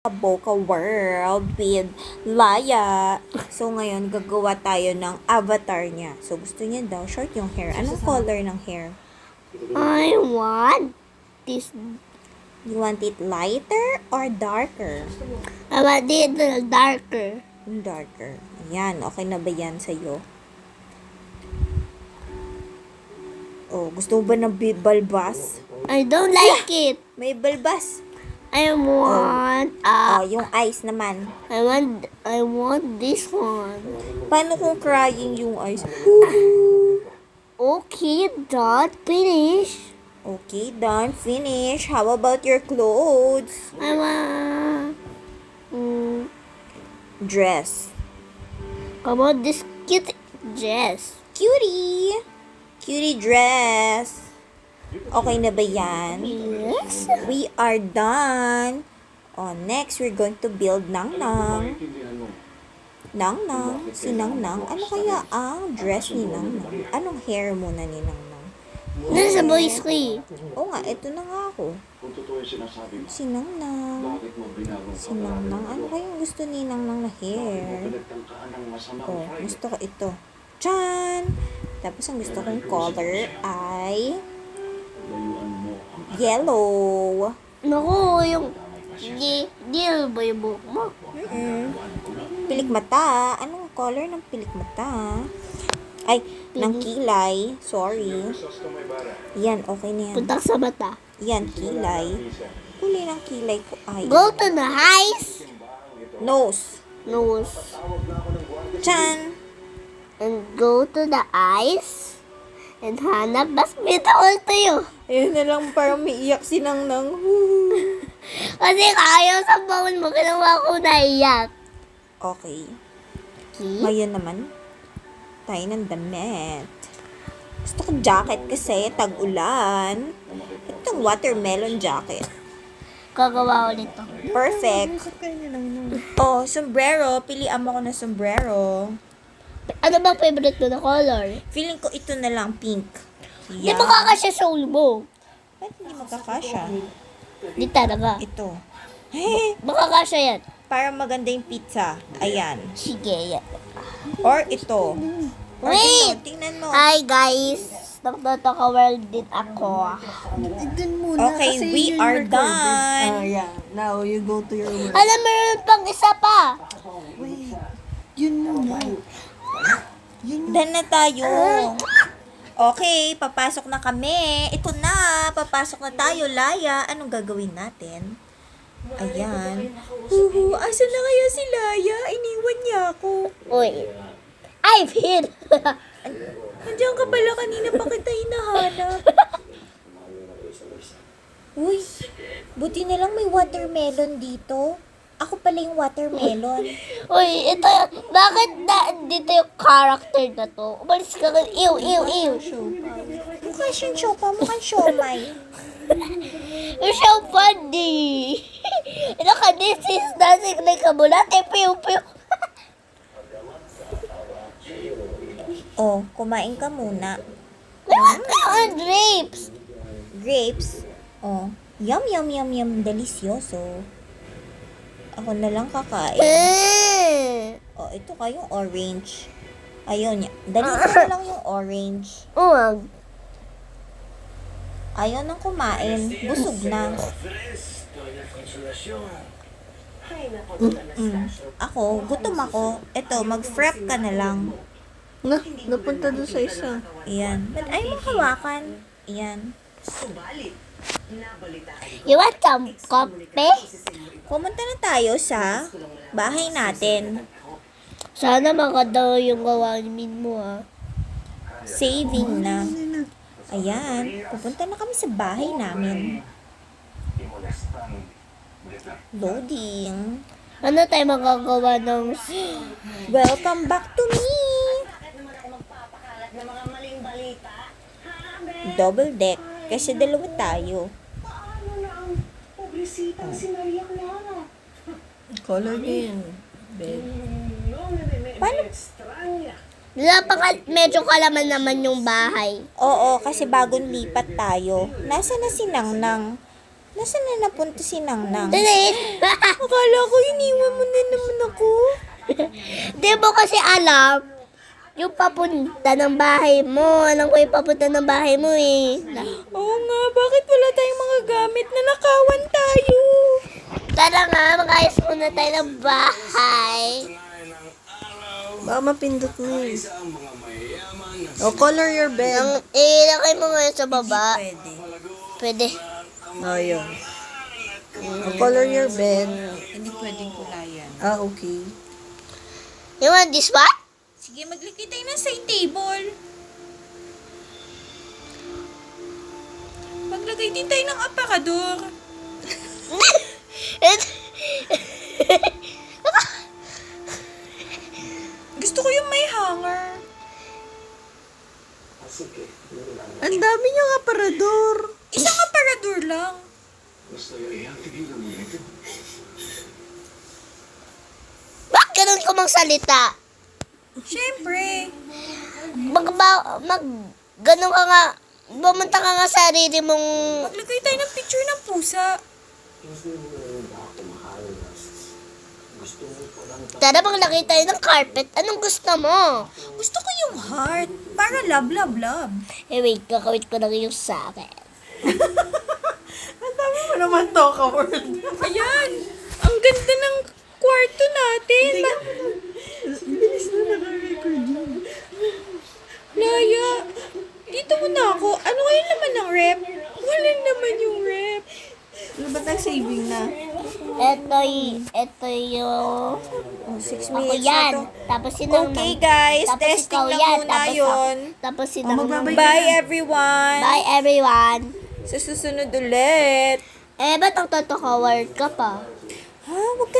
Boca World with Laya. So, ngayon, gagawa tayo ng avatar niya. So, gusto niya daw, short yung hair. Anong color ng hair? I want this. You want it lighter or darker? I want it darker. Darker. Ayan, okay na ba yan sa'yo? Oh, gusto mo ba ng balbas? I don't like it. May balbas. I want Yung eyes naman. I want this one. Paano kung crying yung eyes? Okay, done. Finish. Okay, done. Finish. How about your clothes? I want Dress. how about this cute dress? Cutie! Cutie dress. Okay na ba yan? Yes. We are done. Next, we're going to build Nang Nang. Nang Nang? Si Nang Nang? Ano kaya ang dress ni Nang Nang? Anong hair muna ni Nang Nang? This is a boy's sleeve. Oo nga, ito na nga ako. Si Nang Nang. Si Nang Nang. Ano kaya yung gusto ni Nang Nang na hair? Gusto ko ito. Tchan! Tapos ang gusto kong color ay yellow. Naku, yung deal ba yung buhok mo? Pilik mata. Anong color ng pilik mata? Ay, ng kilay. Sorry. Yan, okay na yan. Puntak sa mata. Yan, kilay. Kulay ng kilay ko ay Go to the eyes. nose. Nose. Chan! And go to the eyes. And hanap basketball tayo. Ayun na lang, parang umiiyak si Nang Nang. Kasi ayaw sa bawal mo, ginawa ko naiyak. Okay. Okay? Ngayon naman, tayo ng damit. Gusto ko jacket kasi, tag-ulan. Itong watermelon jacket. Gagawa ko nito. Perfect. Sombrero. Pilian mo ko ng sombrero. Ano bang favorite mo na color? Feeling ko ito na lang, pink. Di ba kakasya sa ulo mo? Ba't hindi magkakasya? Di talaga. Ito. Baka kasya yan. Para maganda yung pizza. Ayan. Sige, yan. Or ito. Or Wait! ito. Tingnan mo. Hi guys! Nagtotaka-world din ako. Okay, we are done. Yeah. Now you go to your work. Alam mo, meron pang isa pa. Yun muna. Done na tayo. Okay, papasok na kami. Ito na, papasok na tayo, Laya. Anong gagawin natin? Ayan. Asan na kaya si Laya? Iniwan niya ako. Uy. I've hid. Andiyan ka pala, kanina pa kita hinahanap. Uy, buti na lang may watermelon dito. Ako pala yung watermelon. Uy, ito, bakit dito yung character na to? Umalis ka ka, ew. Mukha siyang siopa, mukhang siomay. You're so funny. Look at this is dancing like a bulate. Pew. Kumain ka muna. What are grapes? Grapes. Yum. Delicioso. Ako na lang kakain. Ito kayong orange. Ayaw niya. Dali ko na lang yung orange. Uwag. Ayaw nang kumain. Busog na. Ako, gutom ako. Ito, mag-frap ka na lang. Napunta doon sa isa. Ayan. Ba't ayaw mo hawakan? Ayan. You want some coffee? Pumunta na tayo sa bahay natin. Sana maganda yung gawain mo Saving na. Ayan. Pupunta na kami sa bahay namin. Loading. Ano tayo magagawa ng... Welcome back to me! Double deck. Kasi dalawa tayo. Color din. Bed. Paano? Medyo kalaman naman yung bahay. Oo, kasi bagong lipat tayo. Nasaan na si Nang Nang? Nasaan na napunta si Nangnang? Dali. Akala ko iniwan mo na naman ako. Di mo kasi alam yung papunta ng bahay mo. Alam ko yung papunta ng bahay mo eh. Oo nga, bakit wala tayong mga gamit na nakawan tayo? Tara nga, mag-ayos muna tayo ng bahay. Baka mapindot mo eh. O, color your bed. Ilagay mo ngayon sa baba. Pwede. Pwede. Oh, yun. O, color your bed. Hindi pwedeng kulayan. Ah, okay. You want this one? Sige, maglikit tayo ng side table. Maglagay din tayo ng aparador. Gusto ko yung may hanger. Ang dami niyang aparador. Isang aparador lang. Bakit ganun ko magsalita? Siyempre. Ganun ka nga, bumunta ka nga sa sarili mong, Maglagay tayo ng picture ng pusa. tara maglagay tayo ng carpet. Anong gusto mo? Gusto ko yung heart. Para love, love, love. Eh wait, kakawit ko lang yung sa akin. Ang dami mo naman to, ka-word. Ayan. Ang ganda ng kwarto natin. Bilis na naka-record yun. Laya, dito muna ako. Ano kaya naman ng rep? Wala naman yung rep. Ano ba't nag-saving na? Ito yung, 6 ako minutes yan. na to. Tapos si Okay guys, Tapos testing ikaw lang yan. muna Tapos yun. Tapos si magbabay ka Bye na. everyone. Bye everyone. Sa susunod ulit. Eh, ba't ang totoo word ka pa? Ha? Huwag ka